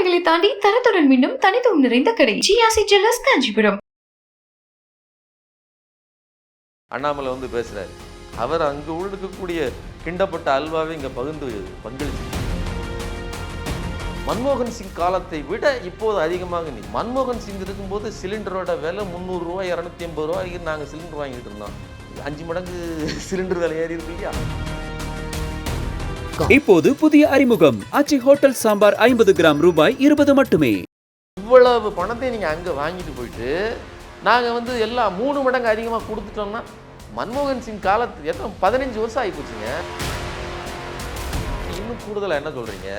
தலைமுறைகளை தாண்டி தரத்துடன் மீண்டும் தனித்துவம் நிறைந்த கடை ஜிஆர்சி ஜுவல்லர்ஸ் காஞ்சிபுரம். அண்ணாமலை வந்து பேசுறாரு. அவர் அங்கு இருக்கக்கூடிய கிண்டப்பட்ட அல்வாவை இங்க பங்களிச்சு மன்மோகன் சிங் காலத்தை விட இப்போது அதிகமாக மன்மோகன் சிங் இருக்கும்போது சிலிண்டரோட விலை 300 ரூபாய் 250 ரூபாய்க்கு நாங்கள் சிலிண்டர் வாங்கிட்டு இருந்தோம். 5 மடங்கு சிலிண்டர் விலை ஏறி இருக்கு இல்லையா? இப்போது புதிய அறிமுகம் ஆச்சி ஹோட்டல் சாம்பார் 50 கிராம் ரூபாய் 20 மட்டுமே. இவ்வளவு பணத்தை நீங்க அங்க வாங்கிட்டு போயிட்டு நாங்க வந்து எல்லாம் 3 மடங்கு அதிகமா கொடுத்துட்டோம்னா மன்மோகன் சிங் காலத்து எத்தனை 15 வருஷம் ஆகி போச்சுங்க. இன்னும் கூடுதலா என்ன சொல்றீங்க?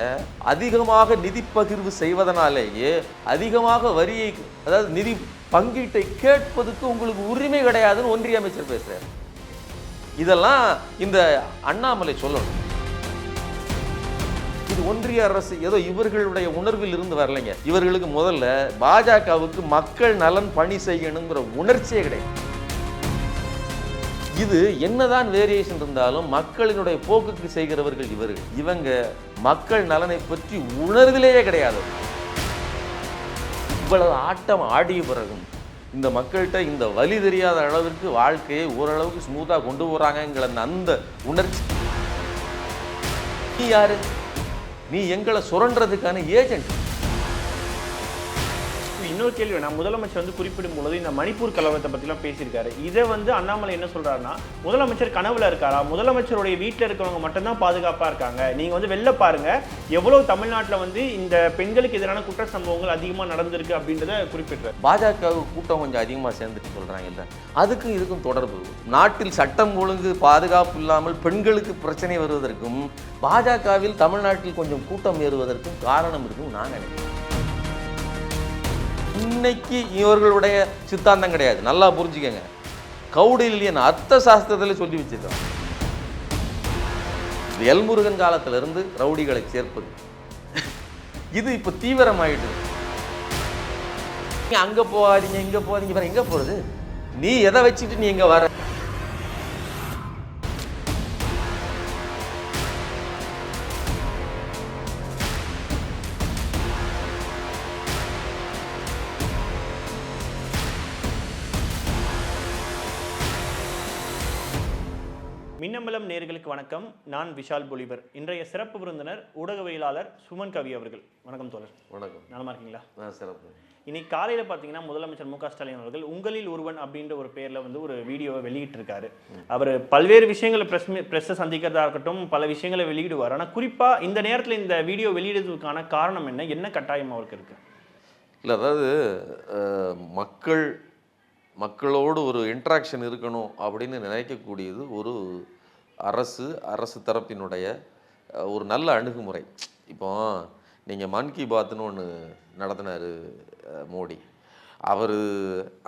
அதிகமாக நிதி பகிர்வு செய்வதனாலேயே அதிகமாக வரியை, அதாவது நிதி பங்கீட்டை கேட்பதுக்கு உங்களுக்கு உரிமை கிடையாதுன்னு ஒன்றிய அமைச்சர் பேசுறாரு. இதெல்லாம் இந்த அண்ணாமலை சொல்லணும். இது ஒன்றிய அரசு ஏதோ இவர்களுடைய உணர்வில் இருந்து வரலைங்க. இவர்களுக்கு முதல்ல பாஜகவுக்கு மக்கள் நலன் பணி செய்யணுங்கிற உணர்ச்சியே கிடையாது. இது என்னதான் வேரியேஷன் இருந்தாலும் மக்களினுடைய போக்குக்கு செய்கிறவர்கள் இவர்கள். இவங்க மக்கள் நலனை பற்றி உணர்விலேயே கிடையாது. இவ்வளவு ஆட்டம் ஆடிய பிறகும் இந்த மக்கள்கிட்ட இந்த வலி தெரியாத அளவிற்கு வாழ்க்கையை ஓரளவுக்கு ஸ்மூத்தா கொண்டு போறாங்கிற அந்த உணர்ச்சி. நீ யாரு? நீ எங்களை சுரண்டுறதுக்கான ஏஜென்ட். இன்னொரு கேள்வி, நான் முதலமைச்சர் வந்து குறிப்பிடும் பொழுது இந்த மணிப்பூர் கலவரத்தை பற்றிலாம் பேசியிருக்காரு. இதை வந்து அண்ணாமலை என்ன சொல்றாருன்னா, முதலமைச்சர் கனவுல இருக்காரா? முதலமைச்சருடைய வீட்டில் இருக்கிறவங்க மட்டும்தான் பாதுகாப்பாக இருக்காங்க. நீங்கள் வந்து வெளில பாருங்க, எவ்வளோ தமிழ்நாட்டில் வந்து இந்த பெண்களுக்கு எதிரான குற்ற சம்பவங்கள் அதிகமாக நடந்திருக்கு அப்படின்றத குறிப்பிட்டார். பாஜக கூட்டம் கொஞ்சம் அதிகமாக சேர்ந்துட்டு சொல்றாங்க இல்லை, அதுக்கும் இதுக்கும் தொடர்பு. நாட்டில் சட்டம் ஒழுங்கு பாதுகாப்பு இல்லாமல் பெண்களுக்கு பிரச்சனை வருவதற்கும் பாஜகவில் தமிழ்நாட்டில் கொஞ்சம் கூட்டம் ஏறுவதற்கும் காரணம் இருக்கும் நான் நினைக்கிறேன். இன்னைக்கு இவர்களுடைய சித்தாந்தம் கிடையாது, நல்லா புரிஞ்சுக்கங்க. கௌடில்யன் அர்த்த சாஸ்திரத்தில் சொல்லி வச்சிருக்காங்க. எல்முருகன் காலத்திலிருந்து ரவுடிகளை சேர்ப்பது இது இப்ப தீவிரமாயிட்டு. அங்க போகாதீங்க இங்க போகாதீங்க, வேற எங்க போறது? நீ எதை வச்சுட்டு நீ எங்க வர? மின்னம்பலம் நேயர்களுக்கு வணக்கம். நான் விஷால் பொலிவர். இன்றைய சிறப்பு விருந்தினர் ஊடகவியலாளர் சுமன் கவி அவர்கள். வணக்கம் தோழர். வணக்கம். நலமா இருக்கீங்களா? சிறப்பு. இன்னைக்கு காலையில் பார்த்தீங்கன்னா முதலமைச்சர் மு க ஸ்டாலின் அவர்கள் உங்களில் ஒருவன் அப்படின்ற ஒரு பேரில் வந்து ஒரு வீடியோவை வெளியிட்டிருக்காரு. அவர் பல்வேறு விஷயங்களை ப்ரெஸ்ஸை சந்திக்கிறதா இருக்கட்டும், பல விஷயங்களை வெளியிடுவார். ஆனால் குறிப்பாக இந்த நேரத்தில் இந்த வீடியோ வெளியிடுறதுக்கான காரணம் என்ன கட்டாயம் அவருக்கு இருக்கு? இல்லை, அதாவது மக்களோடு ஒரு இன்ட்ராக்ஷன் இருக்கணும் அப்படின்னு நினைக்கக்கூடியது ஒரு அரசு தரப்பினுடைய ஒரு நல்ல அணுகுமுறை. இப்போ நீங்கள் மன் கி பாத்னு ஒன்று நடத்தினார் மோடி. அவர்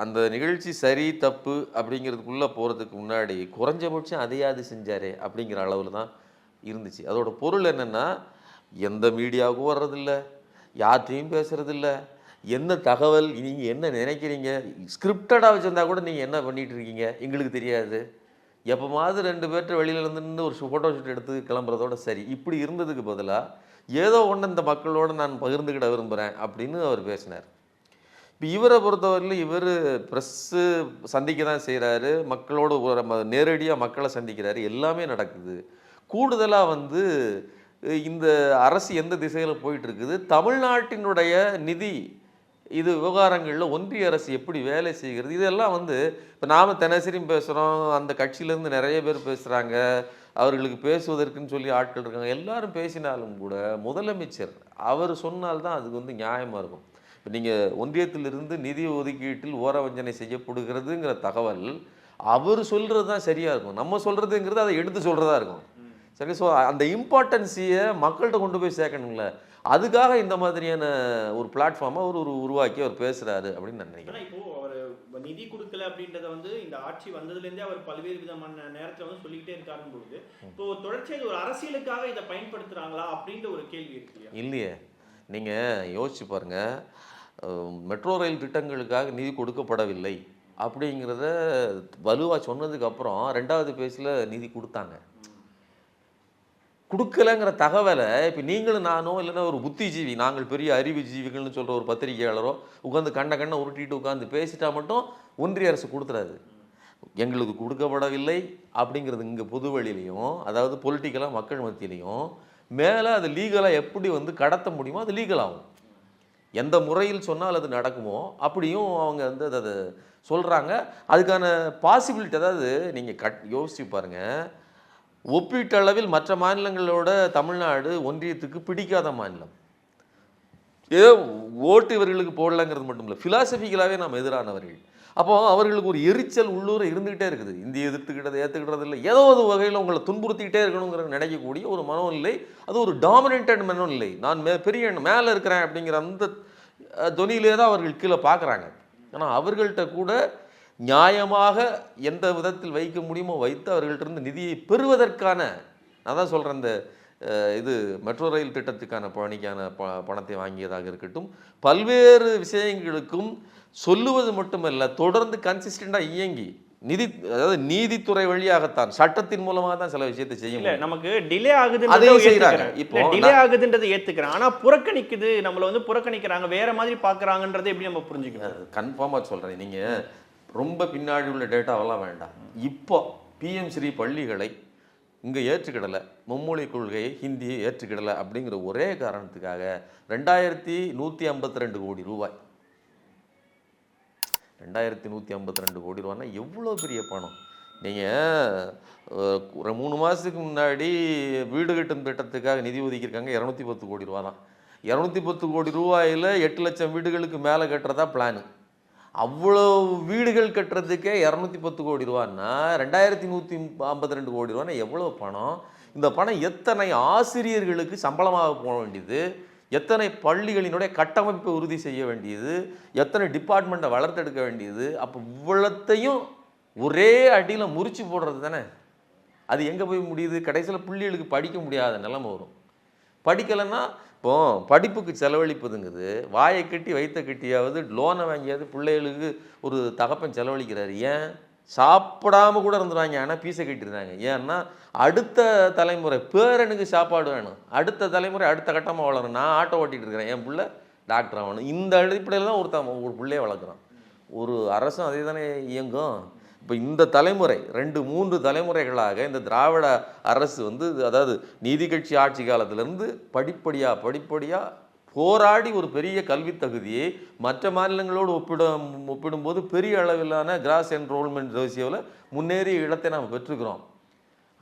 அந்த நிகழ்ச்சி சரி தப்பு அப்படிங்கிறதுக்குள்ளே போகிறதுக்கு முன்னாடி குறைஞ்சபட்சம் அதையாவது செஞ்சாரே அப்படிங்கிற அளவில் தான் இருந்துச்சு. அதோட பொருள் என்னென்னா, எந்த மீடியாவுக்கும் வர்றதில்ல, யார்கிட்டையும் பேசுகிறதில்ல, என்ன தகவல் நீங்கள் என்ன நினைக்கிறீங்க, ஸ்கிரிப்டடாக வச்சுருந்தா கூட நீங்கள் என்ன பண்ணிகிட்டு இருக்கீங்க எங்களுக்கு தெரியாது. எப்போமாவது 2 பேர்கிட்ட வெளியில் இருந்து ஒரு ஃபோட்டோ ஷூட் எடுத்து கிளம்புறதோட சரி. இப்படி இருந்ததுக்கு பதிலாக ஏதோ ஒன்று இந்த மக்களோடு நான் பகிர்ந்துக்கிட விரும்புகிறேன் அப்படின்னு அவர் பேசினார். இப்போ இவரை பொறுத்தவரையில் இவர் ப்ரெஸ்ஸு சந்திக்க தான் செய்கிறாரு, மக்களோடு நேரடியாக மக்களை சந்திக்கிறாரு, எல்லாமே நடக்குது. கூடுதலாக வந்து இந்த அரசு எந்த திசையில் போயிட்டுருக்குது, தமிழ்நாட்டினுடைய நிதி இது விவகாரங்களில் ஒன்றிய அரசு எப்படி வேலை செய்கிறது, இதெல்லாம் வந்து இப்போ நாம் தினசரியும் பேசுகிறோம், அந்த கட்சியிலேருந்து நிறைய பேர் பேசுகிறாங்க, அவர்களுக்கு பேசுவதற்குன்னு சொல்லி ஆட்கள் இருக்காங்க. எல்லாரும் பேசினாலும் கூட முதலமைச்சர் அவர் சொன்னால்தான் அதுக்கு வந்து நியாயமாக இருக்கும். இப்போ நீங்கள் ஒன்றியத்திலிருந்து நிதி ஒதுக்கீட்டில் ஓரவஞ்சனை செய்யப்படுகிறதுங்கிற தகவல் அவர் சொல்கிறது தான் சரியாக இருக்கும். நம்ம சொல்கிறதுங்கிறது அதை எடுத்து சொல்கிறதா இருக்கும். சரி, ஸோ அந்த இம்பார்ட்டன்ஸியை மக்கள்கிட்ட கொண்டு போய் சேர்க்கணுங்கள, அதுக்காக இந்த மாதிரியான ஒரு பிளாட்ஃபார்மை அவர் உருவாக்கி அவர் பேசுகிறாரு அப்படின்னு நான் நினைக்கிறேன். இப்போ அவர் நிதி கொடுக்கல அப்படின்றத வந்து இந்த ஆட்சி வந்ததுலேருந்தே அவர் பல்வேறு விதமான நேரத்தில் வந்து சொல்லிக்கிட்டே இருக்காருன்னு பொழுது, இப்போ தொடர்ச்சியாக ஒரு அரசியலுக்காக இதை பயன்படுத்துகிறாங்களா அப்படின்ற ஒரு கேள்வி இருக்கு இல்லையே? நீங்கள் யோசிச்சு பாருங்கள், மெட்ரோ ரயில் திட்டங்களுக்காக நிதி கொடுக்கப்படவில்லை அப்படிங்கிறத வலுவாக சொன்னதுக்கப்புறம் 2வது பேஸில் நிதி கொடுத்தாங்க. கொடுக்கலங்கிற தகவலை இப்போ நீங்களும் நானோ இல்லைன்னா ஒரு புத்திஜீவி, நாங்கள் பெரிய அறிவு ஜீவிகள்னு சொல்கிற ஒரு பத்திரிகையாளரோ உட்காந்து கண்ணை உருட்டிட்டு உட்காந்து பேசிட்டா மட்டும் ஒன்றிய அரசு கொடுத்துறாது. எங்களுக்கு கொடுக்கப்படவில்லை அப்படிங்கிறது இங்கே பொதுவெளியிலையும், அதாவது பொலிட்டிக்கலாக மக்கள் மத்தியிலையும், மேலே அது லீகலாக எப்படி வந்து கடத்த முடியுமோ அது லீகலாகும். எந்த முறையில் சொன்னால் அது நடக்குமோ அப்படியும் அவங்க வந்து அதை சொல்கிறாங்க. அதுக்கான பாசிபிலிட்டி, அதாவது நீங்கள் யோசிச்சு பாருங்கள், ஒப்பீட்டளவில் மற்ற மாநிலங்களோட தமிழ்நாடு ஒன்றியத்துக்கு பிடிக்காத மாநிலம். ஏதோ ஓட்டு இவர்களுக்கு போடலைங்கிறது மட்டும் இல்லை, ஃபிலாசபிக்கலாகவே நாம் எதிரானவர்கள். அப்போ அவர்களுக்கு ஒரு எரிச்சல் உள்ளூர இருந்துகிட்டே இருக்குது. இந்திய எதிர்த்துக்கிட்டது ஏற்றுக்கிட்டது இல்லை, ஏதோ ஒரு வகையில் உங்களை துன்புறுத்திக்கிட்டே இருக்கணுங்கிற நினைக்கக்கூடிய ஒரு மனோநிலை. அது ஒரு டாமினேட்டட் மனோநிலை. நான் பெரிய மேலே இருக்கிறேன் அப்படிங்கிற அந்த தொனியிலே தான் அவர்கள் கீழே பார்க்குறாங்க. ஆனால் அவர்கள்ட்ட கூட நியாயமாக எந்த விதத்தில் வைக்க முடியுமோ வைத்து அவர்கள்ட்ட இருந்து நிதியை பெறுவதற்கான, நான் தான் சொல்கிறேன், இந்த இது மெட்ரோ ரயில் திட்டத்துக்கான பணிக்கான பணத்தை வாங்கியதாக இருக்கட்டும், பல்வேறு விஷயங்களுக்கும் சொல்லுவது மட்டுமல்ல, தொடர்ந்து கன்சிஸ்டண்டாக இயங்கி அதாவது நீதித்துறை வழியாகத்தான், சட்டத்தின் மூலமாக தான் சில விஷயத்தை செய்ய முடியும். நமக்கு டிலே ஆகுதுன்றதை இப்போ டிலே ஆகுதுன்றதை ஏத்துக்கிறேன், ஆனா புறக்கணிக்குது, நம்மள வந்து புறக்கணிக்கிறாங்க, வேற மாதிரி பாக்குறாங்கன்றதை எப்படி நம்ம புரிஞ்சுக்கணும்? கன்ஃபார்மா சொல்றேன். நீங்க ரொம்ப பின்னாடி உள்ள டேட்டாவெல்லாம் வேண்டாம். இப்போ பிஎம் ஸ்ரீ பள்ளிகளை இங்கே ஏற்றுக்கிடலை, மும்மொழி கொள்கையை ஹிந்தியை ஏற்றுக்கிடலை அப்படிங்கிற ஒரே காரணத்துக்காக 2152 கோடி ரூபாய், 2152 கோடி ரூபாய்னா எவ்வளோ பெரிய பணம். நீங்கள் ஒரு 3 மாதத்துக்கு முன்னாடி வீடு கட்டும் திட்டத்துக்காக நிதி ஒதுக்கியிருக்காங்க 210 கோடி ரூபா தான். 210 கோடி ரூபாயில் 8 லட்சம் வீடுகளுக்கு மேலே கட்டுறதா பிளானு. அவ்வளோ வீடுகள் கட்டுறதுக்கே 210 கோடி ரூபான்னா 2152 கோடி ரூபான்னா எவ்வளோ பணம். இந்த பணம் எத்தனை ஆசிரியர்களுக்கு சம்பளமாக போக வேண்டியது, எத்தனை பள்ளிகளினுடைய கட்டமைப்பை உறுதி செய்ய வேண்டியது, எத்தனை டிபார்ட்மெண்ட்டை வளர்த்தெடுக்க வேண்டியது. அப்போ இவ்வளத்தையும் ஒரே அடியில் முறிச்சு போடுறது தானே. அது எங்கே போய் முடியுது? கடைசியில் பிள்ளைகளுக்கு படிக்க முடியாத நிலைமை வரும். படிக்கலைன்னா இப்போ படிப்புக்கு செலவழிப்பதுங்கிறது வாயை கட்டி வைத்த கட்டியாவது லோனை வாங்கியாவது பிள்ளைகளுக்கு ஒரு தகப்பன் செலவழிக்கிறாரு. ஏன்? சாப்பிடாம கூட இருந்துருவாங்க, ஆனால் பீஸை கட்டிடுறாங்க. ஏன்னா அடுத்த தலைமுறை பேரனுக்கு சாப்பாடு வேணும், அடுத்த தலைமுறை அடுத்த கட்டமாக வளரும். நான் ஆட்டோ ஓட்டிகிட்டு இருக்கிறேன், என் பிள்ளை டாக்டர் ஆகணும். இந்த அடிப்படையில் தான் ஒரு பிள்ளையை வளர்க்குறான். ஒரு அரசும் அதே தானே இயங்கும். இப்போ இந்த தலைமுறை 2-3 தலைமுறைகளாக இந்த திராவிட அரசு வந்து, அதாவது நீதி கட்சி ஆட்சி காலத்திலேருந்து படிப்படியாக போராடி ஒரு பெரிய கல்வி தகுதியை மற்ற மாநிலங்களோடு ஒப்பிடும்போது பெரிய அளவிலான கிராஸ் என்ரோல்மெண்ட் ரேஷியோவில் முன்னேறிய இடத்தை நாம் பெற்றுக்கிறோம்.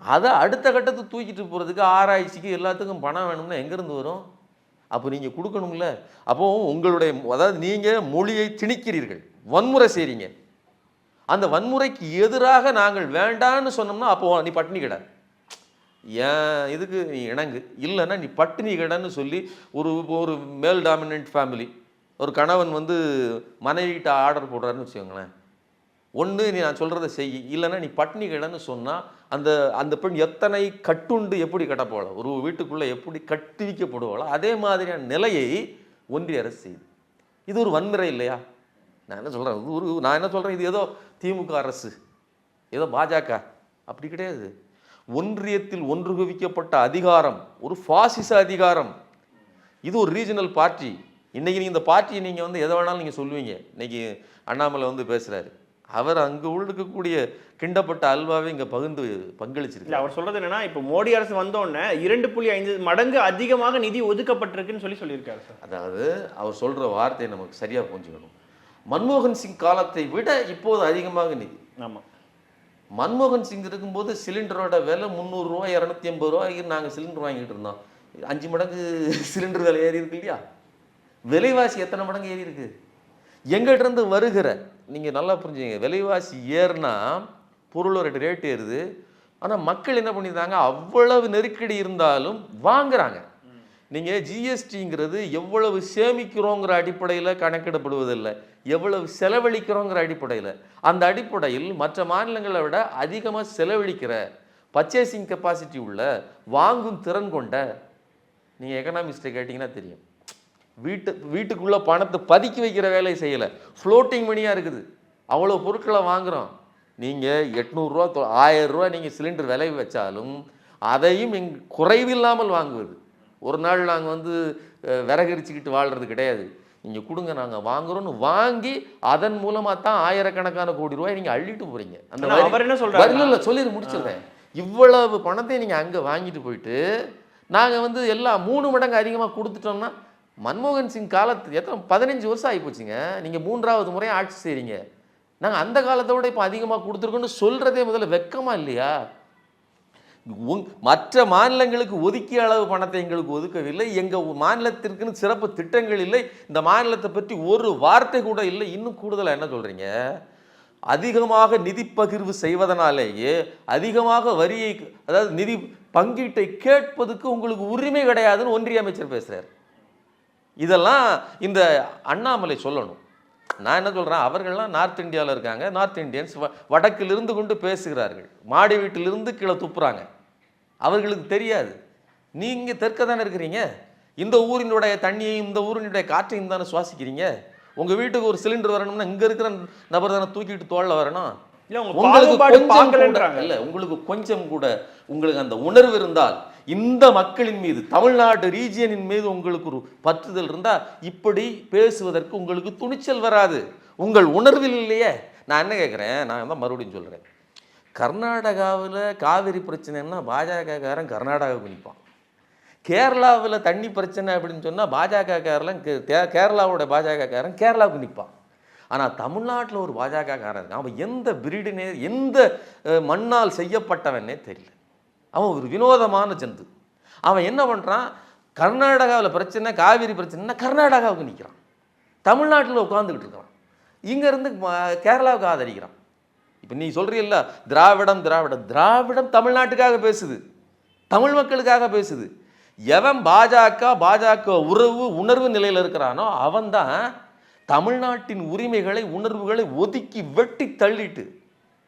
அதை அடுத்த கட்டத்தை தூக்கிட்டு போகிறதுக்கு ஆராய்ச்சிக்கு எல்லாத்துக்கும் பணம் வேணும்னா எங்கேருந்து வரும்? அப்போ நீங்கள் கொடுக்கணும்ல. அப்போ உங்களுடைய, அதாவது நீங்கள் மொழியை திணிக்கிறீர்கள், வன்முறை செய்கிறீங்க. அந்த வன்முறைக்கு எதிராக நாங்கள் வேண்டான்னு சொன்னோம்னா அப்போ நீ பட்டினி கடை, ஏன் இதுக்கு நீ இணங்கு, இல்லைன்னா நீ பட்டினி கடைன்னு சொல்லி ஒரு மேல் டாமினன்ட் ஃபேமிலி, ஒரு கணவன் வந்து மனைவிட்ட ஆர்டர் போடுறாருன்னு வச்சுக்கோங்களேன். ஒன்று நீ நான் சொல்கிறத செய், இல்லைன்னா நீ பட்டினி கடைன்னு சொன்னால் அந்த பெண் எத்தனை கட்டுண்டு எப்படி கட்டப்போல, ஒரு வீட்டுக்குள்ளே எப்படி கட்டுவிக்கப்படுவாளோ அதே மாதிரியான நிலையை ஒன்றிய அரசு செய்யுது. இது ஒரு வன்முறை இல்லையா? நான் என்ன சொல்கிறேன், இது ஏதோ திமுக அரசு, ஏதோ பாஜக, அப்படி கிடையாது. ஒன்றியத்தில் ஒன்று குவிக்கப்பட்ட அதிகாரம் ஒரு பாசிச அதிகாரம். இது ஒரு ரீஜனல் பார்ட்டி. இன்றைக்கி நீங்கள் இந்த பார்ட்டியை நீங்கள் வந்து எதை வேணாலும் நீங்கள் சொல்லுவீங்க. இன்றைக்கி அண்ணாமலை வந்து பேசுகிறாரு, அவர் அங்கே இருக்கக்கூடிய கிண்டப்பட்ட அல்வாவை இங்கே பங்களிச்சிருக்கு. அவர் சொல்கிறது என்னன்னா, இப்போ மோடி அரசு வந்தோடனே 2.5 மடங்கு அதிகமாக நிதி ஒதுக்கப்பட்டிருக்குன்னு சொல்லியிருக்காரு சார். அதாவது அவர் சொல்கிற வார்த்தையை நமக்கு சரியாக புரிஞ்சுக்கணும். மன்மோகன் சிங் காலத்தை விட இப்போது அதிகமாக நிதி. ஆமாம், மன்மோகன் சிங் இருக்கும்போது சிலிண்டரோட விலை 300 ரூபா 280 ரூபாய்க்கு நாங்கள் சிலிண்டர் வாங்கிட்டு இருந்தோம். 5 மடங்கு சிலிண்டர் விலை ஏறி இருக்கு இல்லையா? விலைவாசி எத்தனை மடங்கு ஏறி இருக்கு? எங்கிட்ட இருந்து வருகிற, நீங்கள் நல்லா புரிஞ்சுங்க, விலைவாசி ஏறுனா பொருளோட ரேட் ஏறுது. ஆனால் மக்கள் என்ன பண்ணியிருந்தாங்க, அவ்வளவு நெருக்கடி இருந்தாலும் வாங்குறாங்க. நீங்கள் ஜிஎஸ்டிங்கிறது எவ்வளவு சேமிக்கிறோங்கிற அடிப்படையில் கணக்கிடப்படுவதில்லை, எவ்வளவு செலவழிக்கிறோங்கிற அடிப்படையில். அந்த அடிப்படையில் மற்ற மாநிலங்களை விட அதிகமாக செலவழிக்கிற, பர்ச்சேசிங் கெப்பாசிட்டி உள்ள, வாங்கும் திறன் கொண்ட, நீங்கள் எக்கனாமிஸ்ட்டை கேட்டிங்கன்னா தெரியும், வீட்டுக்குள்ளே பணத்தை பதுக்கி வைக்கிற வேலையை செய்யலை, ஃப்ளோட்டிங் மணியாக இருக்குது. அவ்வளோ பொருட்களை வாங்குகிறோம். நீங்கள் 800 ரூபா 1000 ரூபா நீங்கள் சிலிண்டர் விலை வச்சாலும் அதையும் குறைவில்லாமல் வாங்குவது. ஒரு நாள் நாங்கள் வந்து விறகரிச்சுக்கிட்டு வாழ்கிறது கிடையாது. நீங்கள் கொடுங்க நாங்கள் வாங்குறோன்னு வாங்கி அதன் மூலமாக தான் ஆயிரக்கணக்கான கோடி ரூபாய் நீங்கள் அள்ளிட்டு போகிறீங்க. அந்த அவர் என்ன சொல்றாரு? இல்லை சொல்லி முடிச்சிடுறேன். இவ்வளவு பணத்தை நீங்கள் அங்கே வாங்கிட்டு போயிட்டு நாங்கள் வந்து எல்லாம் 3 மடங்கு அதிகமாக கொடுத்துட்டோம்னா, மன்மோகன் சிங் காலத்து எத்தனை 15 வருஷம் ஆகி போச்சுங்க. நீங்கள் 3வது முறை ஆட்சி செய்கிறீங்க. நாங்கள் அந்த காலத்தை விட இப்போ அதிகமாக கொடுத்துருக்கோன்னு சொல்கிறதே முதல்ல வெக்கமாக இல்லையா? மற்ற மாநிலங்களுக்கு ஒதுக்கிய அளவு பணத்தை எங்களுக்கு ஒதுக்கவில்லை. எங்கள் மாநிலத்திற்குன்னு சிறப்பு திட்டங்கள் இல்லை. இந்த மாநிலத்தை பற்றி ஒரு வார்த்தை கூட இல்லை. இன்னும் கூடுதலாக என்ன சொல்கிறீங்க? அதிகமாக நிதி பகிர்வு செய்வதனாலேயே அதிகமாக வரியை, அதாவது நிதி பங்கீட்டை கேட்பதுக்கு உங்களுக்கு உரிமை கிடையாதுன்னு ஒன்றிய அமைச்சர் பேசுகிறார். இதெல்லாம் இந்த அண்ணாமலை சொல்லணும். நான் என்ன சொல்கிறேன், அவர்கள்லாம் நார்த் இந்தியாவில் இருக்காங்க. நார்த் இந்தியன்ஸ் வடக்கிலிருந்து கொண்டு பேசுகிறார்கள். மாடி வீட்டிலிருந்து கீழே துப்புறாங்க. அவர்களுக்கு தெரியாது. நீங்கள் தெற்க தானே இருக்கிறீங்க. இந்த ஊரினுடைய தண்ணியையும் இந்த ஊரினுடைய காற்றையும் தானே சுவாசிக்கிறீங்க. உங்கள் வீட்டுக்கு ஒரு சிலிண்டர் வரணும்னா இங்கே இருக்கிற நபர் தானே தூக்கிட்டு தோளில் வரணும். உங்களுக்கு கொஞ்சம் கூட உங்களுக்கு அந்த உணர்வு இருந்தால், இந்த மக்களின் மீது, தமிழ்நாடு ரீஜியனின் மீது உங்களுக்கு ஒரு பற்றுதல் இருந்தால் இப்படி பேசுவதற்கு உங்களுக்கு துணிச்சல் வராது. உங்கள் உணர்வில் இல்லையே. நான் என்ன கேட்குறேன், நான் தான் மறுபடியும் சொல்கிறேன். கர்நாடகாவில் காவிரி பிரச்சனைன்னா பாஜகக்காரன் கர்நாடகாவுக்கு நிற்பான். கேரளாவில் தண்ணி பிரச்சனை அப்படின்னு சொன்னால் பாஜகக்காரன் கேரளாவோட பாஜகக்காரன் கேரளாவுக்கு நிற்பான். ஆனால் தமிழ்நாட்டில் ஒரு பாஜகக்காரன் இருக்கான். அவன் எந்த பிரீடுனே, எந்த மண்ணால் செய்யப்பட்டவனே தெரியல. அவன் ஒரு வினோதமான ஜந்து. அவன் என்ன பண்ணுறான், கர்நாடகாவில் பிரச்சனை, காவிரி பிரச்சனைனா கர்நாடகாவுக்கு நிற்கிறான். தமிழ்நாட்டில் உட்காந்துக்கிட்டு இருக்கிறான். இங்கேருந்து கேரளாவுக்கு ஆதரிக்கிறான். இப்போ நீ சொல்கிறீல்ல திராவிடம் திராவிடம், திராவிடம் தமிழ்நாட்டுக்காக பேசுது, தமிழ் மக்களுக்காக பேசுது. எவன் பாஜக உணர்வு நிலையில் இருக்கிறானோ அவன் தான் தமிழ்நாட்டின் உரிமைகளை, உணர்வுகளை ஒதுக்கி வெட்டி தள்ளிட்டு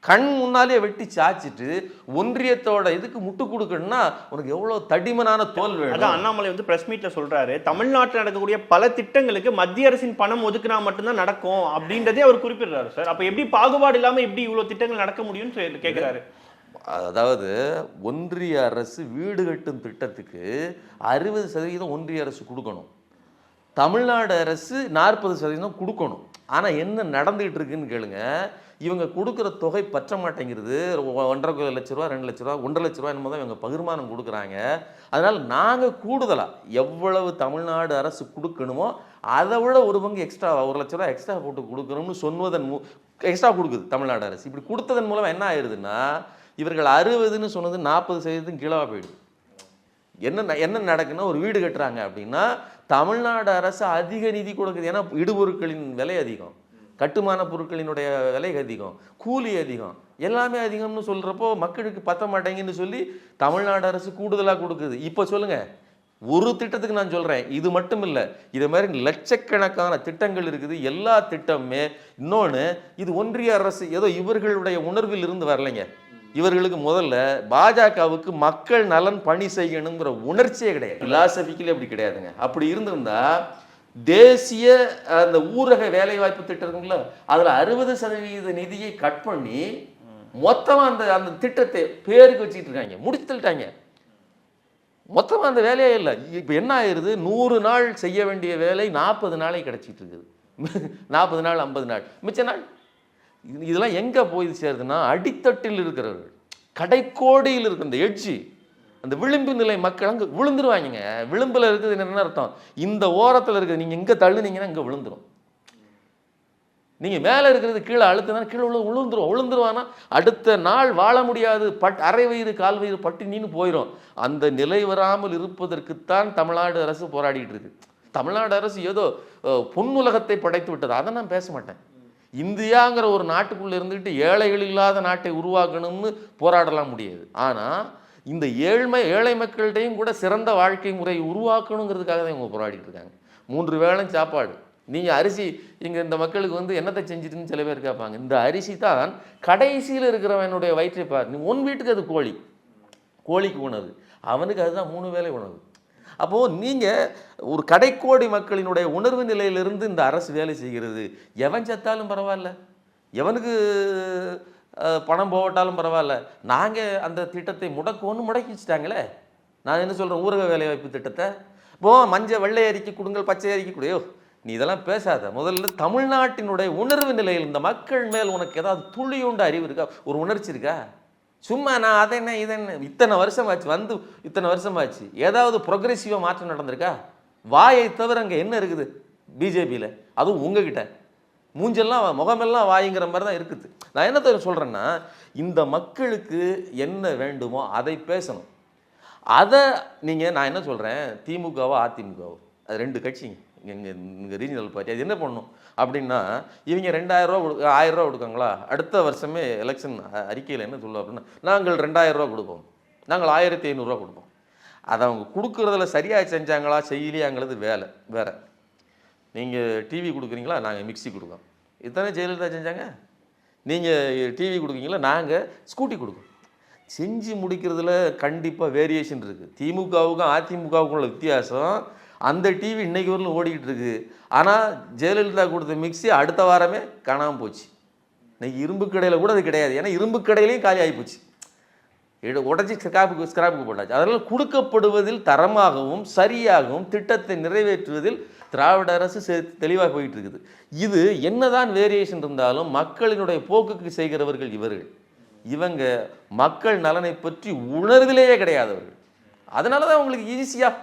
கண் முன்னாலே வெட்டி சாச்சிட்டு ஒன்றியத்தோட இதுக்கு முட்டு கொடுக்கணும்னா உனக்கு எவ்வளவு தடிமனான தோல் வேணும். அதான் அண்ணாமலை வந்து பிரஸ் மீட்ல சொல்றாரு, தமிழ்நாட்டில் நடக்கக்கூடிய பல திட்டங்களுக்கு மத்திய அரசின் பணம் ஒதுக்குனா மட்டும்தான் நடக்கும் அப்படின்றதே அவர் குறிப்பிடுறாரு சார். அப்ப எப்படி பாகுபாடு இல்லாம எப்படி இவ்வளவு திட்டங்கள் நடக்க முடியும்னு கேட்கிறாரு. அதாவது ஒன்றிய அரசு வீடு கட்டும் திட்டத்துக்கு 60% ஒன்றிய அரசு கொடுக்கணும், தமிழ்நாடு அரசு 40% கொடுக்கணும். ஆனால் என்ன நடந்துகிட்டு இருக்குன்னு கேளுங்க, இவங்க கொடுக்குற தொகை பற்ற மாட்டேங்கிறது. 1.5 லட்ச ரூபா, 2 லட்ச ரூபா, 1.5 லட்ச ரூபா என்னமோ தான் இவங்க பகிர்மானம் கொடுக்குறாங்க. அதனால் நாங்கள் கூடுதலாக எவ்வளவு தமிழ்நாடு அரசு கொடுக்கணுமோ அதை விட ஒரு பங்கு எக்ஸ்ட்ரா, 1 லட்ச ரூபா எக்ஸ்ட்ரா போட்டு கொடுக்கணும்னு சொன்னதன் எக்ஸ்ட்ரா கொடுக்குது தமிழ்நாடு அரசு. இப்படி கொடுத்ததன் மூலம் என்ன ஆயிடுதுன்னா, இவர்கள் 60ன்னு சொன்னது 40% கீழாக போயிடுது. என்ன நடக்குன்னா, ஒரு வீடு கட்டுறாங்க அப்படின்னா தமிழ்நாடு அரசு அதிக நிதி கொடுக்குது. ஏன்னா இடுபொருட்களின் விலை அதிகம், கட்டுமான பொருட்களினுடைய விலை அதிகம், கூலி அதிகம், எல்லாமே அதிகம்னு சொல்கிறப்போ மக்களுக்கு பத்த மாட்டேங்குன்னு சொல்லி தமிழ்நாடு அரசு கூடுதலாக கொடுக்குது. இப்போ சொல்லுங்கள், ஒரு திட்டத்துக்கு நான் சொல்கிறேன், இது மட்டும் இல்லை, இது மாதிரி லட்சக்கணக்கான திட்டங்கள் இருக்குது. எல்லா திட்டமுமே, இன்னொன்று இது ஒன்றிய அரசு ஏதோ இவர்களுடைய உணர்வில் இருந்து வரலைங்க. இவர்களுக்கு முதல்ல பாஜகவுக்கு மக்கள் நலன் பணி செய்யணுங்கிற உணர்ச்சியே கிடையாது. பிலாசபிக்கலி அப்படி கிடையாதுங்க. அப்படி இருந்திருந்தா தேசிய அந்த ஊரக வேலைவாய்ப்பு திட்டம் இருக்குங்களா, அதில் 60% நிதியை கட் பண்ணி மொத்தமாக அந்த திட்டத்தை பேருக்கு வச்சுக்கிட்டு இருக்காங்க, முடித்துட்டாங்க. மொத்தமாக அந்த வேலையே இல்லை. இப்போ என்ன ஆயிடுது, 100 நாள் செய்ய வேண்டிய வேலை 40 நாளை கிடைச்சிட்டு இருக்குது. 40 நாள் 50 நாள் மிச்ச நாள். இதெல்லாம் எங்கே போய் சேருதுன்னா, அடித்தட்டில் இருக்கிறவர்கள், கடைக்கோடியில் இருக்கிற அந்த எட்ஜி, அந்த விளிம்பு நிலை மக்கள் அங்கே விழுந்துருவாங்க. விளிம்பில் இருக்குது என்ன அர்த்தம், இந்த ஓரத்தில் இருக்குது, நீங்கள் இங்கே தள்ளுனீங்கன்னா இங்கே விழுந்துடும். நீங்கள் மேலே இருக்கிறது கீழே அழுத்தினா கீழே விழுந்துருவானா அடுத்த நாள் வாழ முடியாது, அரை வயிறு கால் வயிறு பட்டினின்னு போயிடும். அந்த நிலை வராமல் இருப்பதற்குத்தான் தமிழ்நாடு அரசு போராடிட்டு இருக்கு. தமிழ்நாடு அரசு ஏதோ பொன்னுலகத்தை படைத்து விட்டது, அதை நான் பேச மாட்டேன். இந்தியாங்கிற ஒரு நாட்டுக்குள்ளே இருந்துக்கிட்டு ஏழைகள் இல்லாத நாட்டை உருவாக்கணும்னு போராடலாம் முடியாது. ஆனால் இந்த ஏழை மக்கள்கிட்டையும் கூட சிறந்த வாழ்க்கை முறையை உருவாக்கணுங்கிறதுக்காக தான் இவங்க போராடிட்டு இருக்காங்க. 3 வேளை சாப்பாடு. நீங்கள் அரிசி இங்கே இந்த மக்களுக்கு வந்து என்னத்தை செஞ்சுட்டுன்னு சில பேர் கேட்பாங்க. இந்த அரிசி தான் கடைசியில் இருக்கிறவனுடைய வயிற்றை பார். நீ உன் வீட்டுக்கு அது கோழிக்கு உணவு, அவனுக்கு அதுதான் 3 வேளை உணவு. அப்போது நீங்கள் ஒரு கடைக்கோடி மக்களினுடைய உணர்வு நிலையிலிருந்து இந்த அரசு வேலை செய்கிறது. எவன் செத்தாலும் பரவாயில்ல, எவனுக்கு பணம் போகட்டாலும் பரவாயில்ல, நாங்கள் அந்த திட்டத்தை முடக்கி வச்சுட்டாங்களே. நான் என்ன சொல்கிறேன், ஊரக வேலைவாய்ப்பு திட்டத்தை மஞ்சள் வெள்ளை அறிக்கை கொடுங்கள், பச்சை அறிக்கை கொடுயோ, நீ இதெல்லாம் பேசாத. முதல்ல தமிழ்நாட்டினுடைய உணர்வு நிலையில் இந்த மக்கள் மேல் உனக்கு ஏதாவது துளியுண்டு அறிவு இருக்கா, ஒரு உணர்ச்சி இருக்கா? சும்மா நான் அதை என்ன இதை என்ன, இத்தனை வருஷம் ஆச்சு இத்தனை வருஷம் ஆச்சு, ஏதாவது ப்ரொக்ரெசிவாக மாற்றம் நடந்திருக்கா? வாயை தவிர அங்கே என்ன இருக்குது பிஜேபியில்? அதுவும் உங்ககிட்ட மூஞ்செல்லாம் முகமெல்லாம் வாய்ங்கிற மாதிரி தான் இருக்குது. நான் என்ன சொல்கிறேன்னா, இந்த மக்களுக்கு என்ன வேண்டுமோ அதை பேசணும். அதை நான் என்ன சொல்கிறேன், திமுகவோ அதிமுகவோ அது 2 கட்சிங்க எங்கள் ரீஜனல் பார்ட்டி, அது என்ன பண்ணணும் அப்படின்னா, இவங்க 2000 ரூபா 1000 ரூபா கொடுக்காங்களா, அடுத்த வருஷமே எலெக்ஷன் அறிக்கையில் என்ன சொல்லுவோம் அப்படின்னா, நாங்கள் 2000 ரூபா கொடுப்போம், நாங்கள் 1500 ரூபா கொடுப்போம். அதை அவங்க கொடுக்குறதுல சரியாக செஞ்சாங்களா செய்யலையாங்கிறது வேறு. நீங்கள் டிவி கொடுக்குறீங்களா, நாங்கள் மிக்சி கொடுக்கோம், இதுதானே ஜெயலலிதா செஞ்சாங்க. நீங்கள் டிவி கொடுக்குறீங்களா, நாங்கள் ஸ்கூட்டி கொடுக்கோம். செஞ்சு முடிக்கிறதுல கண்டிப்பாக வேரியேஷன் இருக்குது. திமுகவுக்கும் அதிமுகவுக்கும் உள்ள வித்தியாசம், அந்த டிவி இன்றைக்கு வரலும் ஓடிக்கிட்டு இருக்குது. ஆனால் ஜெயலலிதா கொடுத்த மிக்சி அடுத்த வாரமே காணாமல் போச்சு. இன்றைக்கி இரும்பு கடையில் கூட அது கிடையாது, ஏன்னா இரும்பு கடையிலையும் காலி ஆகிப்போச்சு, உடச்சி ஸ்கிராப்புக்கு போட்டாச்சு. அதனால் கொடுக்கப்படுவதில் தரமாகவும் சரியாகவும் திட்டத்தை நிறைவேற்றுவதில் திராவிட அரசு தெளிவாக போயிட்டு இருக்குது. இது என்னதான் வேரியேஷன் இருந்தாலும் மக்களினுடைய போக்குக்கு செய்கிறவர்கள் இவங்க மக்கள் நலனை பற்றி உணர்விலேயே கிடையாதவர்கள். அதனால தான் உங்களுக்கு ஈஸியாக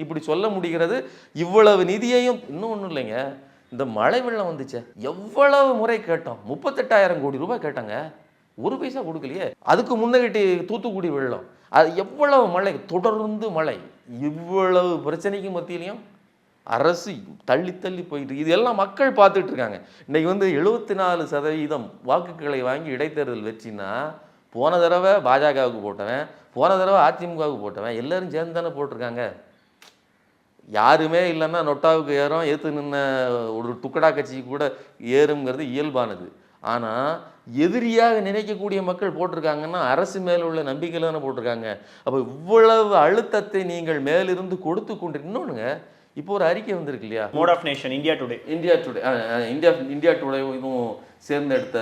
இப்படி சொல்ல முடிகிறது. இவ்வளவு நிதியையும் இன்னும் ஒன்றும் இல்லைங்க, இந்த மழை வெள்ளம் வந்துச்சே, எவ்வளவு முறை கேட்டோம், 38,000 கோடி ரூபாய் கேட்டாங்க, 1 பைசா கொடுக்கலையே. அதுக்கு முன்னகிட்டி தூத்துக்குடி வெள்ளம், அது எவ்வளவு மழை, தொடர்ந்து மழை, இவ்வளவு பிரச்சனைக்கு மத்தியிலையும் அரசு தள்ளி போயிட்டு, இதெல்லாம் மக்கள் பார்த்துட்டு இருக்காங்க. இன்றைக்கி 74% வாக்குகளை வாங்கி இடைத்தேர்தல் வெற்றினா, போன தடவை பாஜகவுக்கு போட்டவன், போன தடவை அதிமுகவுக்கு போட்டவன், எல்லோரும் சேர்ந்து தானே போட்டிருக்காங்க. யாருமே இல்லைன்னா நொட்டாவுக்கு ஏறும், ஏற்று நின்ன ஒரு துக்கடா கட்சிக்கு கூட ஏறுங்கிறது இயல்பானது. ஆனால் எதிரியாக நினைக்கக்கூடிய மக்கள் போட்டிருக்காங்கன்னா அரசு மேலே உள்ள நம்பிக்கையில் தானே போட்டிருக்காங்க. அப்போ இவ்வளவு அழுத்தத்தை நீங்கள் மேலிருந்து கொடுத்து கொண்டு, இன்னொன்றுங்க, இப்போ ஒரு அறிக்கை வந்திருக்கு இல்லையா, mood of nation India today இதுவும் சேர்ந்தெடுத்த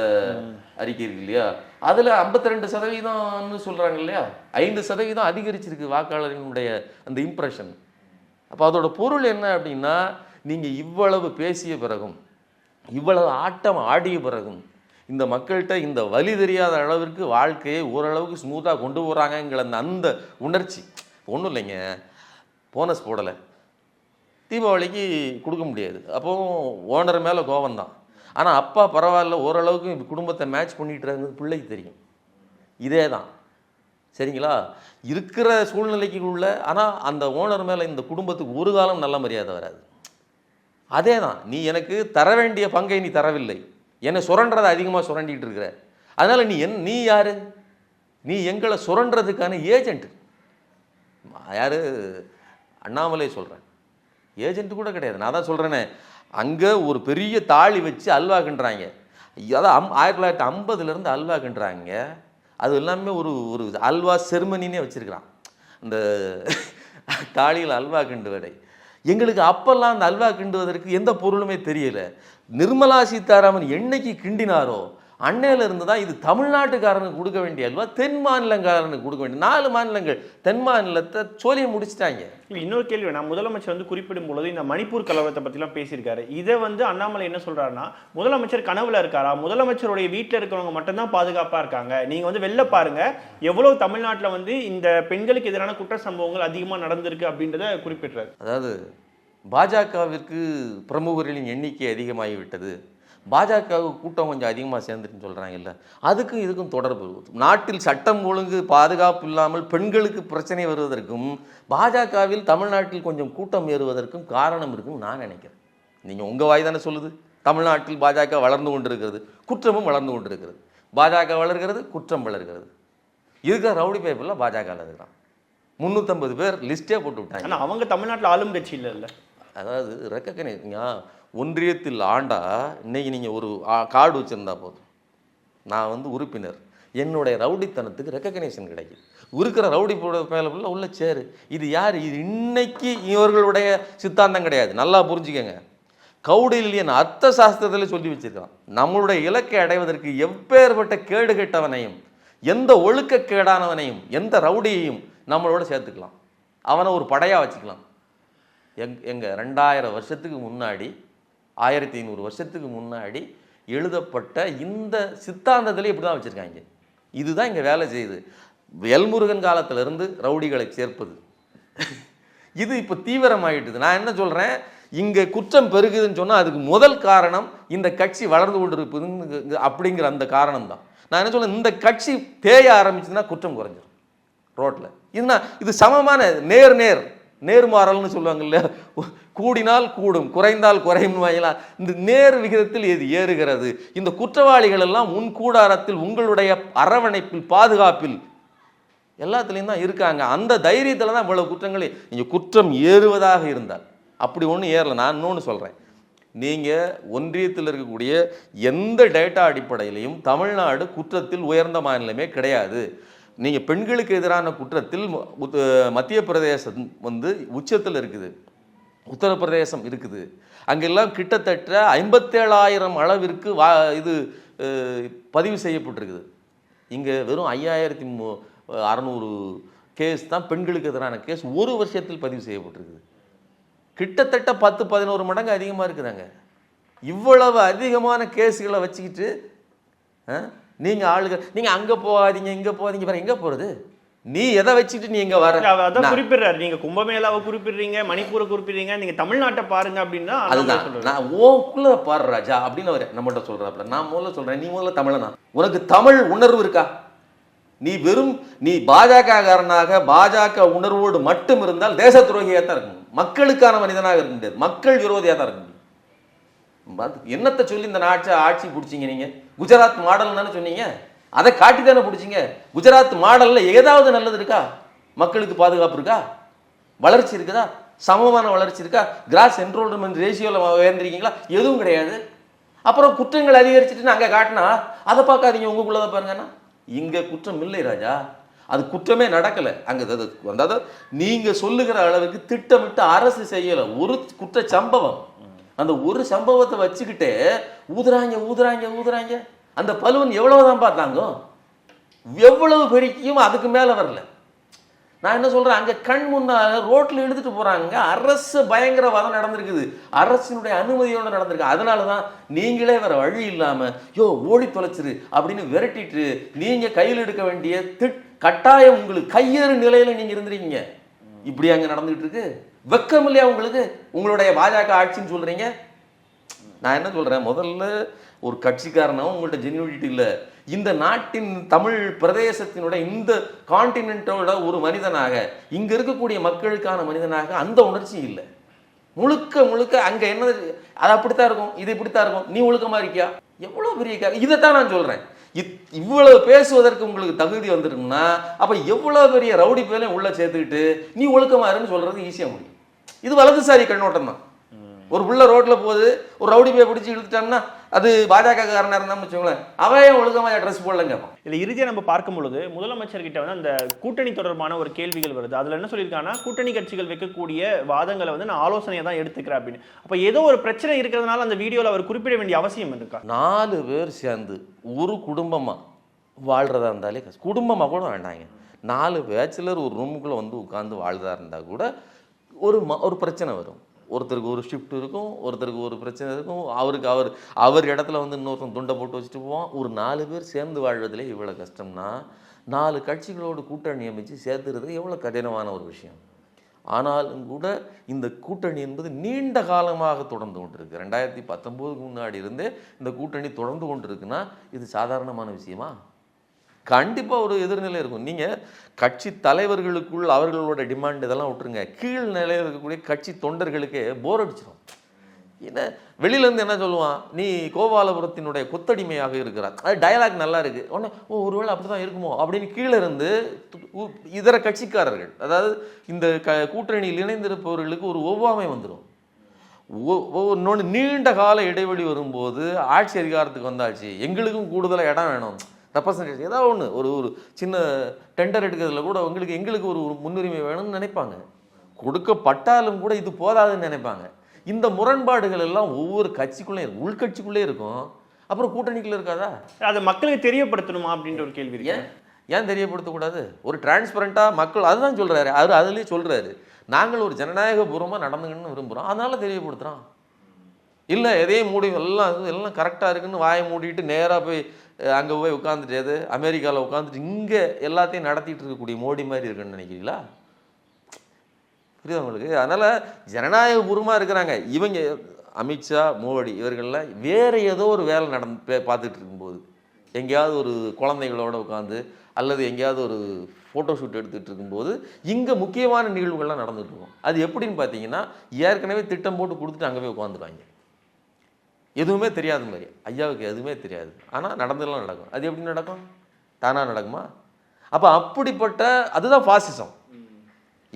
அறிக்கை இருக்கு இல்லையா, அதில் 52% சொல்கிறாங்க இல்லையா, 5% அதிகரிச்சிருக்கு வாக்காளர்களுடைய அந்த இம்ப்ரெஷன். அப்போ அதோட பொருள் என்ன அப்படின்னா, நீங்கள் இவ்வளவு பேசிய பிறகும், இவ்வளவு ஆட்டம் ஆடிய பிறகும், இந்த மக்கள்கிட்ட இந்த வலி தெரியாத அளவிற்கு வாழ்க்கையை ஓரளவுக்கு ஸ்மூத்தாக கொண்டு போகிறாங்கங்கிற அந்த உணர்ச்சி. ஒன்றும் இல்லைங்க, போனஸ் போடலை, தீபாவளிக்கு கொடுக்க முடியாது, அப்போது ஓனர் மேலே கோபம்தான். ஆனால் அப்பா பரவாயில்ல, ஓரளவுக்கு குடும்பத்தை மேட்ச் பண்ணிட்டுறாங்க, பிள்ளைக்கு தெரியும். இதே தான் சரிங்களா இருக்கிற சூழ்நிலைக்கு உள்ள. ஆனால் அந்த ஓனர் மேலே இந்த குடும்பத்துக்கு ஒரு காலம் நல்ல மரியாதை வராது. அதே தான், நீ எனக்கு தர வேண்டிய பங்கை நீ தரவில்லை, என்னை சுரண்டதை அதிகமாக சுரண்டிகிட்டு இருக்கிற, அதனால் நீ யார்? நீ எங்களை சுரண்டுறதுக்கான ஏஜென்ட். யார்? அண்ணாமலை சொல்கிறேன், ஏஜென்ட் கூட கிடையாது. நான் தான் சொல்கிறேனே, அங்கே ஒரு பெரிய தாலி வச்சு அல்வா கிண்டுறாங்க. அதான் 1950 அல்வா கிண்டுறாங்க. அது எல்லாமே ஒரு அல்வா செர்மனின்னே வச்சுருக்கிறான், இந்த தாலியில் அல்வா கிண்டு வடை. எங்களுக்கு அப்போல்லாம் அந்த அல்வா கிண்டுவதற்கு எந்த பொருளுமே தெரியல. நிர்மலா சீதாராமன் என்னைக்கு கிண்டினாரோ அன்னையிலிருந்து தான் இது தமிழ்நாட்டுக்காரனுக்கு கொடுக்க வேண்டிய அல்வா தென் மாநிலங்காரனுக்கு கொடுக்க வேண்டிய. 4 மாநிலங்கள் தென் மாநிலத்தை சோழியை முடிச்சிட்டாங்க. இன்னொரு கேள்வி, நான் முதலமைச்சர் குறிப்பிடும் பொழுது இந்த மணிப்பூர் கலவரத்தை பற்றிலாம் பேசியிருக்காரு. இதை அண்ணாமலை என்ன சொல்றாருன்னா, முதலமைச்சர் கனவுல இருக்காரா, முதலமைச்சருடைய வீட்டில் இருக்கிறவங்க மட்டும்தான் பாதுகாப்பாக இருக்காங்க, நீங்கள் வெளில பாருங்க எவ்வளவு தமிழ்நாட்டில் இந்த பெண்களுக்கு எதிரான குற்ற சம்பவங்கள் அதிகமாக நடந்திருக்கு அப்படின்றத குறிப்பிட்டார். அதாவது பாஜகவிற்கு பிரமுகர்களின் எண்ணிக்கை அதிகமாகிவிட்டது, பாஜகவுக்கு கூட்டம் கொஞ்சம் அதிகமாக சேர்ந்துட்டுன்னு சொல்கிறாங்க இல்லை, அதுக்கும் இதுக்கும் தொடர்பு. நாட்டில் சட்டம் ஒழுங்கு பாதுகாப்பு இல்லாமல் பெண்களுக்கு பிரச்சனை வருவதற்கும் பாஜகவில் தமிழ்நாட்டில் கொஞ்சம் கூட்டம் ஏறுவதற்கும் காரணம் இருக்குன்னு நான் நினைக்கிறேன். நீங்கள் உங்கள் வாய் தானே சொல்லுது, தமிழ்நாட்டில் பாஜக வளர்ந்து கொண்டிருக்கிறது, குற்றமும் வளர்ந்து கொண்டிருக்கிறது. பாஜக வளர்கிறது, குற்றம் வளர்கிறது. இதுக்காக ரவுடி பேப்பரில் பாஜக இருக்கிறான், 350 பேர் லிஸ்ட்டே போட்டு விட்டாங்க. ஆனால் அவங்க தமிழ்நாட்டில் ஆளும் கட்சி இல்லை. அதாவது ரெக்கக்னைஸ் ஒன்றியத்தில் ஆண்டா இன்றைக்கி நீங்கள் ஒரு கார்டு வச்சுருந்தா போதும், நான் உறுப்பினர், என்னுடைய ரவுடித்தனத்துக்கு ரெக்கக்னேஷன் கிடைக்கும். இருக்கிற ரவுடி மேலே உள்ள சேரு. இது யார்? இது இன்னைக்கு இவர்களுடைய சித்தாந்தம் கிடையாது, நல்லா புரிஞ்சுக்கங்க. கௌடில்யன் அர்த்த சாஸ்திரத்தில் சொல்லி வச்சிருக்கான். நம்மளுடைய இலக்கை அடைவதற்கு எப்பேற்பட்ட கேடு கெட்டவனையும், எந்த ஒழுக்கக்கேடானவனையும், எந்த ரவுடியையும் நம்மளோட சேர்த்துக்கலாம், அவனை ஒரு படையாக வச்சுக்கலாம். எங்க 2000 வருஷத்துக்கு முன்னாடி, 1500 வருஷத்துக்கு முன்னாடி எழுதப்பட்ட இந்த சித்தாந்தத்தில் இப்படி தான் வச்சுருக்காங்க. இதுதான் இங்கே வேலை செய்யுது. எல்முருகன் காலத்திலிருந்து ரவுடிகளை சேர்ப்பது இது இப்போ தீவிரமாகிட்டுது. நான் என்ன சொல்கிறேன், இங்கே குற்றம் பெருகுதுன்னு சொன்னால் அதுக்கு முதல் காரணம் இந்த கட்சி வளர்ந்து கொண்டிருப்பது அப்படிங்கிற அந்த காரணம் தான். நான் என்ன சொல்கிறேன், இந்த கட்சி தேய ஆரம்பிச்சுன்னா குற்றம் குறைஞ்சிடும் ரோட்டில். இது சமமான நேர்மாறல்னு சொல்லுவாங்க இல்லையா, கூடினால் கூடும் குறைந்தால் குறையும் வாங்கலாம். இந்த நேர் விகிதத்தில் இது ஏறுகிறது. இந்த குற்றவாளிகள் எல்லாம் உன் கூடாரத்தில், உங்களுடைய அரவணைப்பில், பாதுகாப்பில், எல்லாத்துலேயும் தான் இருக்காங்க. அந்த தைரியத்தில் தான் இவ்வளவு குற்றங்களே. நீங்கள் குற்றம் ஏறுவதாக இருந்தால் அப்படி ஒன்றும் ஏறலை. நான் இன்னொன்று சொல்கிறேன், நீங்கள் ஒன்றியத்தில் இருக்கக்கூடிய எந்த டேட்டா அடிப்படையிலையும் தமிழ்நாடு குற்றத்தில் உயர்ந்த மாநிலமே கிடையாது. நீங்கள் பெண்களுக்கு எதிரான குற்றத்தில் மத்திய பிரதேசம் உச்சத்தில் இருக்குது, உத்தரப்பிரதேசம் இருக்குது. அங்கெல்லாம் கிட்டத்தட்ட 57,000 அளவிற்கு இது பதிவு செய்யப்பட்டிருக்குது. இங்கே வெறும் 5,600 கேஸ் தான் பெண்களுக்கு எதிரான கேஸ் ஒரு வருஷத்தில் பதிவு செய்யப்பட்டிருக்குது. கிட்டத்தட்ட 10-11 மடங்கு அதிகமாக இருக்குதாங்க. இவ்வளவு அதிகமான கேஸுகளை வச்சுக்கிட்டு நீங்கள் ஆளுகள், நீங்கள் அங்கே போகாதீங்க இங்கே போகாதீங்க, வேறு எங்கே போகிறது? நீ எதை வச்சுட்டு நீ எங்கே வர? அதான் குறிப்பிடுறாரு. நீங்கள் கும்பமேளாவை குறிப்பிடுறீங்க, மணிப்பூரை குறிப்பிடுறீங்க, நீங்கள் தமிழ்நாட்டை பாருங்க அப்படின்னா அதுதான் நான் ஓக்குள்ள பாரு ராஜா அப்படின்னு அவர் நம்மகிட்ட சொல்கிறாப்புல. நான் முதல்ல சொல்கிறேன், நீ முதல்ல தமிழனா? உனக்கு தமிழ் உணர்வு இருக்கா? நீ பாஜகக்காரனாக பாஜக உணர்வோடு மட்டும் இருந்தால் தேச துரோகியாக தான் இருக்கணும், மக்களுக்கான மனிதனாக இருக்க முடியாது, மக்கள் விரோதியாக தான் இருக்க முடியும். என்னத்தை சொல்லி இந்த ஆட்சி பிடிச்சிங்க? நீங்கள் குஜராத் மாடல் தானே சொன்னீங்க, அதை காட்டி தானே பிடிச்சிங்க. குஜராத் மாடலில் ஏதாவது நல்லது இருக்கா? மக்களுக்கு பாதுகாப்பு இருக்கா? வளர்ச்சி இருக்குதா? சமமான வளர்ச்சி இருக்கா? கிராஸ் என்ரோல்மெண்ட் ரேஷியோவில் உயர்ந்திருக்கீங்களா? எதுவும் கிடையாது. அப்புறம் குற்றங்கள் அதிகரிச்சுட்டு அங்கே காட்டினா அதை பார்க்காதீங்க, உங்களுக்குள்ளதை பாருங்கன்னா. இங்கே குற்றம் இல்லை ராஜா, அது குற்றமே நடக்கலை அங்கே. அதாவது நீங்கள் சொல்லுகிற அளவுக்கு திட்டமிட்டு அரசு செய்யலை. ஒரு குற்ற சம்பவம், அந்த ஒரு சம்பவத்தை வச்சுக்கிட்டு ஊதுறாங்க. அந்த பலுவன் எவ்வளவுதான் பார்த்தாங்க, எவ்வளவு பெருக்கியும் அதுக்கு மேலே வரல. நான் என்ன சொல்கிறேன், அங்கே கண் முன்னால் ரோட்டில் எடுத்துகிட்டு போகிறாங்க. அரசு பயங்கரவாதம் நடந்திருக்குது, அரசினுடைய அனுமதியோடு நடந்திருக்கு. அதனால தான் நீங்களே வேறு வழி இல்லாமல் ஓடி தொலைச்சிரு அப்படின்னு விரட்டிட்டு நீங்கள் கையில் எடுக்க வேண்டிய கட்டாயம் உங்களுக்கு கையேறு நிலையில் நீங்கள் இருந்துருக்கீங்க. இப்படி அங்கே நடந்துகிட்டு இருக்கு. வெக்கம் இல்லையா உங்களுக்கு? உங்களுடைய பாஜக ஆட்சின்னு சொல்கிறீங்க. நான் என்ன சொல்கிறேன், முதல்ல ஒரு கட்சிக்காரனாகவும் உங்கள்கிட்ட ஜென்யூனிட்டி இல்லை. இந்த நாட்டின் தமிழ் பிரதேசத்தினுடைய இந்த கான்டினென்ட்டோட ஒரு மனிதனாக, இங்கே இருக்கக்கூடிய மக்களுக்கான மனிதனாக அந்த உணர்ச்சி இல்லை. முழுக்க அங்கே என்னது, அது அப்படித்தான் இருக்கும், இது இப்படித்தான் இருக்கும். நீ ஒழுக்கமாக இருக்கியா? எவ்வளோ பெரிய இதைத்தான் நான் சொல்கிறேன். இவ்வளவு பேசுவதற்கு உங்களுக்கு தகுதி வந்துருக்குன்னா அப்போ எவ்வளோ பெரிய ரவுடி பேரையும் உள்ளே சேர்த்துக்கிட்டு நீ ஒழுக்கமாருன்னு சொல்கிறது ஈஸியாக முடியும். இது வலதுசாரி கண்ணோட்டம் தான். ஒரு புள்ள ரோட்டில் போகுது, ஒரு ரவுடி போய் பிடிச்சி இழுத்துட்டாங்கன்னா அது பாஜக காரனாக இருந்தான்னு வச்சுக்கோங்களேன், அவன் ஒழுக்கமாக ட்ரெஸ் போடலன்னு கேட்பான். இல்லை, இறுதியாக நம்ம பார்க்கும் பொழுது முதலமைச்சர்கிட்ட அந்த கூட்டணி தொடர்பான ஒரு கேள்விகள் வருது. அதில் என்ன சொல்லியிருக்காங்கன்னா, கூட்டணி கட்சிகள் வைக்கக்கூடிய வாதங்களை நான் ஆலோசனையை தான் எடுத்துக்கிறேன் அப்படின்னு. அப்போ ஏதோ ஒரு பிரச்சனை இருக்கிறதுனால அந்த வீடியோவில் அவர் குறிப்பிட வேண்டிய அவசியம் இருக்கா? 4 பேர் சேர்ந்து ஒரு குடும்பமாக வாழ்கிறதா இருந்தாலே குடும்பமாக கூட வேண்டாங்க, 4 பேச்சுலர் ஒரு ரூமுக்குள்ளே உட்காந்து வாழ்றதா இருந்தால் கூட ஒரு பிரச்சனை வரும். ஒருத்தருக்கு ஒரு ஷிஃப்ட் இருக்கும், ஒருத்தருக்கு ஒரு பிரச்சனை இருக்கும், அவர் இடத்துல இன்னொருத்தன் துண்டை போட்டு வச்சுட்டு போவான். ஒரு 4 பேர் சேர்ந்து வாழ்வதிலே இவ்வளோ கஷ்டம்னா 4 கட்சிகளோடு கூட்டணி அமைச்சு சேர்த்துறது எவ்வளோ கடினமான ஒரு விஷயம். ஆனாலும் கூட இந்த கூட்டணி என்பது நீண்ட காலமாக தொடர்ந்து கொண்டிருக்கு. 2019 முன்னாடி இருந்தே இந்த கூட்டணி தொடர்ந்து கொண்டிருக்குன்னா இது சாதாரணமான விஷயமா? கண்டிப்பாக ஒரு எதிர்நிலை இருக்கும். நீங்கள் கட்சி தலைவர்களுக்குள் அவர்களோட டிமாண்ட் இதெல்லாம் விட்டுருங்க, கீழ் நிலையில் இருக்கக்கூடிய கட்சி தொண்டர்களுக்கே போர் அடிச்சிடும். ஏன்னா வெளியிலேருந்து என்ன சொல்லுவான், நீ கோபாலபுரத்தினுடைய கொத்தடிமையாக இருக்கிறார், அது டயலாக் நல்லா இருக்குது, உடனே ஒருவேளை அப்படி தான் இருக்குமோ அப்படின்னு கீழே இருந்து இதர கட்சிக்காரர்கள், அதாவது இந்த கூட்டணியில் இணைந்திருப்பவர்களுக்கு ஒரு ஒவ்வாமை வந்துடும். இன்னொன்று, நீண்ட கால இடைவெளி வரும்போது ஆட்சி அதிகாரத்துக்கு வந்தாச்சு, எங்களுக்கும் கூடுதலாக இடம் வேணும், ரெப்ரசன்டேஷன் ஏதாவது ஒன்று, ஒரு சின்ன டெண்டர் எடுக்கிறதுல கூட எங்களுக்கு ஒரு முன்னுரிமை வேணும்னு நினைப்பாங்க. கொடுக்கப்பட்டாலும் கூட இது போதாதுன்னு நினைப்பாங்க. இந்த முரண்பாடுகள் எல்லாம் ஒவ்வொரு கட்சிக்குள்ளே இருக்கும், உள்கட்சிக்குள்ளே இருக்கும். அப்புறம் கூட்டணிக்குள்ள இருக்காதா? அதை மக்களுக்கு தெரியப்படுத்தணுமா அப்படின்ற ஒரு கேள்வி இருக்கு. ஏன் தெரியப்படுத்தக்கூடாது? ஒரு டிரான்ஸ்பரண்ட்டாக மக்கள் அதுதான் சொல்கிறாரு, அவர் அதுலேயே சொல்கிறாரு, நாங்கள் ஒரு ஜனநாயகபூர்வமாக நடந்துங்கன்னு விரும்புகிறோம், அதனால தெரியப்படுத்துகிறோம். இல்லை எதையும் மூடி எல்லாம் கரெக்டாக இருக்குன்னு வாயை மூடிட்டு நேராக போய் அங்கே போய் உட்காந்துட்டு எது அமெரிக்காவில் உட்காந்துட்டு இங்கே எல்லாத்தையும் நடத்திட்டு இருக்கக்கூடிய மோடி மாதிரி இருக்குன்னு நினைக்கிறீங்களா? புரியுதா உங்களுக்கு? அதனால் ஜனநாயகபூர்வமாக இருக்கிறாங்க இவங்க. அமித்ஷா, மோடி இவர்கள்லாம் வேறு ஏதோ ஒரு வேலை பார்த்துட்டு இருக்கும்போது எங்கேயாவது ஒரு குழந்தைகளோட உட்காந்து அல்லது எங்கேயாவது ஒரு ஃபோட்டோ ஷூட் எடுத்துகிட்டு இருக்கும்போது இங்கே முக்கியமான நிகழ்வுகள்லாம் நடந்துகிட்டு இருக்கும். அது எப்படின்னு பார்த்தீங்கன்னா, ஏற்கனவே திட்டம் போட்டு கொடுத்துட்டு அங்கே போய் உட்காந்துருவாங்க. எதுவுமே தெரியாத மாதிரி, ஐயாவுக்கு எதுவுமே தெரியாது, ஆனால் நடந்துலாம் நடக்கும். அது எப்படி நடக்கும்? தானாக நடக்குமா? அப்போ அப்படிப்பட்ட அதுதான் ஃபாசிசம்.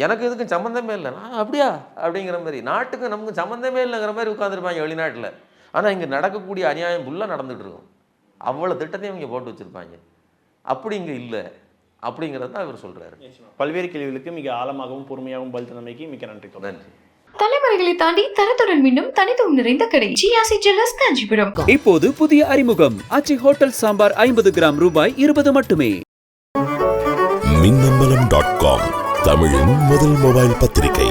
எனக்கு இதுக்கு சம்மந்தமே இல்லை, நான் அப்படியா அப்படிங்கிற மாதிரி, நாட்டுக்கு நமக்கு சம்மந்தமே இல்லைங்கிற மாதிரி உட்காந்துருப்பாங்க வெளிநாட்டில். ஆனால் இங்கே நடக்கக்கூடிய அநியாயம் ஃபுல்லாக நடந்துகிட்டு இருக்கும். அவ்வளோ திட்டத்தையும் இங்கே போட்டு வச்சுருப்பாங்க. அப்படி இங்கே இல்லை அப்படிங்கிறது தான் இவர் சொல்கிறாரு. பல்வேறு கேள்விகளுக்கு மிக ஆழமாகவும் பொறுமையாகவும் பதில் தந்தமைக்கு மிக நன்றி. நன்றி. தலைமுறைகளை தாண்டி தரத்துடன் மீண்டும் தனித்துவம் நிறைந்த கடை ஜிஆர்சி ஜுவல்லர்ஸ் காஞ்சிபுரம். இப்போது புதிய அறிமுகம் ஆச்சி ஹோட்டல் சாம்பார் 50 கிராம் ரூபாய் 20 மட்டுமே. மின்னம்பலம்.com தமிழின் முதல் மொபைல் பத்திரிகை.